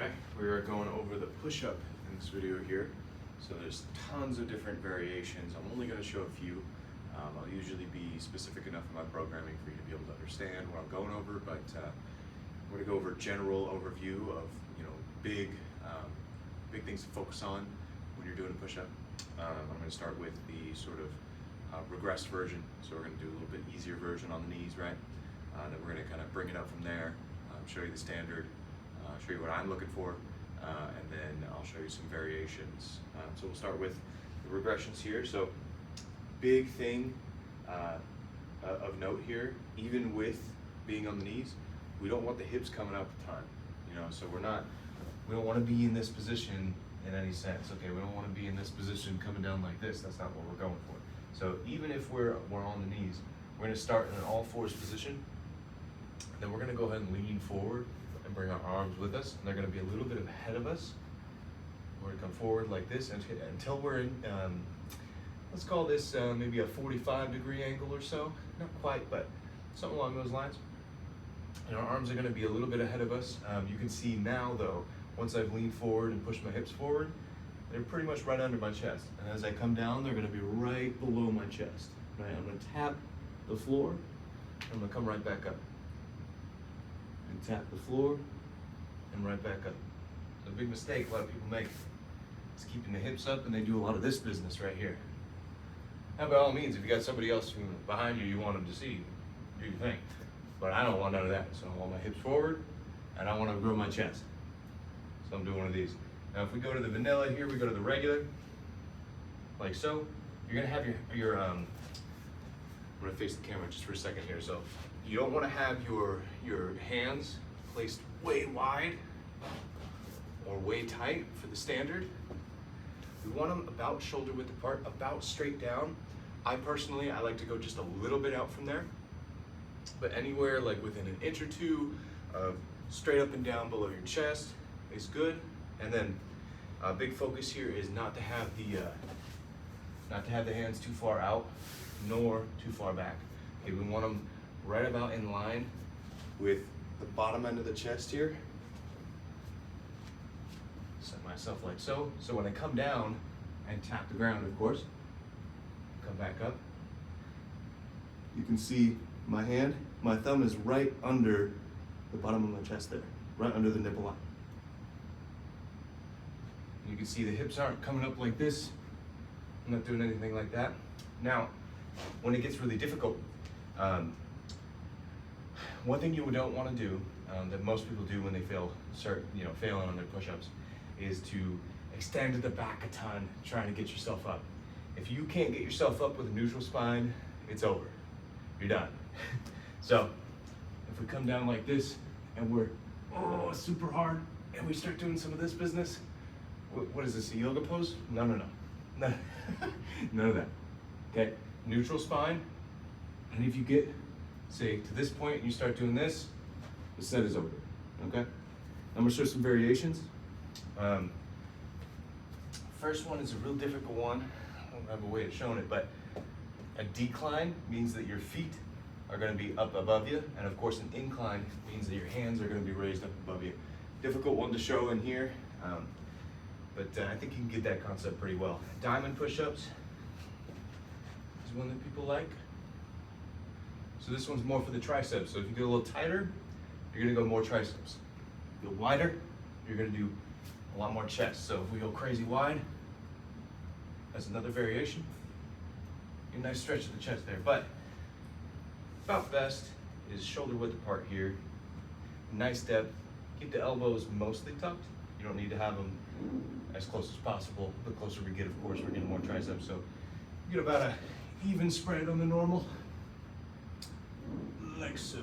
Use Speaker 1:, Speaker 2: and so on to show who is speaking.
Speaker 1: Okay, we are going over the push-up in this video here. So there's tons of different variations. I'm only going to show a few. I'll usually be specific enough in my programming for you to be able to understand what I'm going over, but I'm going to go over a general overview of big things to focus on when you're doing a push-up. I'm going to start with the sort of regressed version. So we're going to do a little bit easier version on the knees, right? Then we're going to kind of bring it up from there, show you the standard, show you what I'm looking for, and then I'll show you some variations. So we'll start with the regressions here. So big thing of note here, even with being on the knees, we don't want the hips coming up a ton, so we don't want to be in this position in any sense. Okay, we don't want to be in this position coming down like this. That's not what we're going for. So even if we're on the knees, we're going to start in an all fours position. Then we're going to go ahead and lean forward and bring our arms with us, and they're going to be a little bit ahead of us. We're going to come forward like this until we're in, let's call this maybe a 45-degree angle or so. Not quite, but something along those lines. And our arms are going to be a little bit ahead of us. You can see now, though, once I've leaned forward and pushed my hips forward, they're pretty much right under my chest. And as I come down, they're going to be right below my chest. Right? I'm going to tap the floor, and I'm going to come right back up. And tap the floor, and right back up. The big mistake a lot of people make is keeping the hips up, and they do a lot of this business right here. Now, by all means, if you got somebody else behind you want them to see, do your thing. But I don't want none of that. So I want my hips forward, and I want to grow my chest. So I'm doing one of these. Now, if we go to the vanilla here, we go to the regular, like so. You're gonna have your I'm gonna face the camera just for a second here. So you don't want to have your hands placed way wide or way tight for the standard. We want them about shoulder width apart, about straight down. I like to go just a little bit out from there, but anywhere like within an inch or two of straight up and down below your chest is good. And then a big focus here is not to have the hands too far out nor too far back. Okay, we want them right about in line with the bottom end of the chest here. Set myself like so. So when I come down and tap the ground, of course, come back up, you can see my thumb is right under the bottom of my chest there, right under the nipple line. You can see the hips aren't coming up like this. I'm not doing anything like that. Now, when it gets really difficult, one thing you don't want to do, that most people do when they failing on their push-ups, is to extend to the back a ton, trying to get yourself up. If you can't get yourself up with a neutral spine, it's over. You're done. So, if we come down like this, and we're super hard, and we start doing some of this business, what is this, a yoga pose? No. None of that. Okay, neutral spine, and if you get, say, to this point and you start doing this, the set is over. Okay? I'm gonna show some variations. First one is a real difficult one. I don't have a way of showing it, but a decline means that your feet are gonna be up above you, and of course an incline means that your hands are gonna be raised up above you. Difficult one to show in here. But I think you can get that concept pretty well. Diamond push-ups is one that people like. So this one's more for the triceps. So if you get a little tighter, you're gonna go more triceps. Go wider, you're gonna do a lot more chest. So if we go crazy wide, that's another variation. Get a nice stretch of the chest there. But about best is shoulder width apart here. Nice depth. Keep the elbows mostly tucked. You don't need to have them as close as possible. The closer we get, of course, we're getting more triceps. So you get about an even spread on the normal, like so.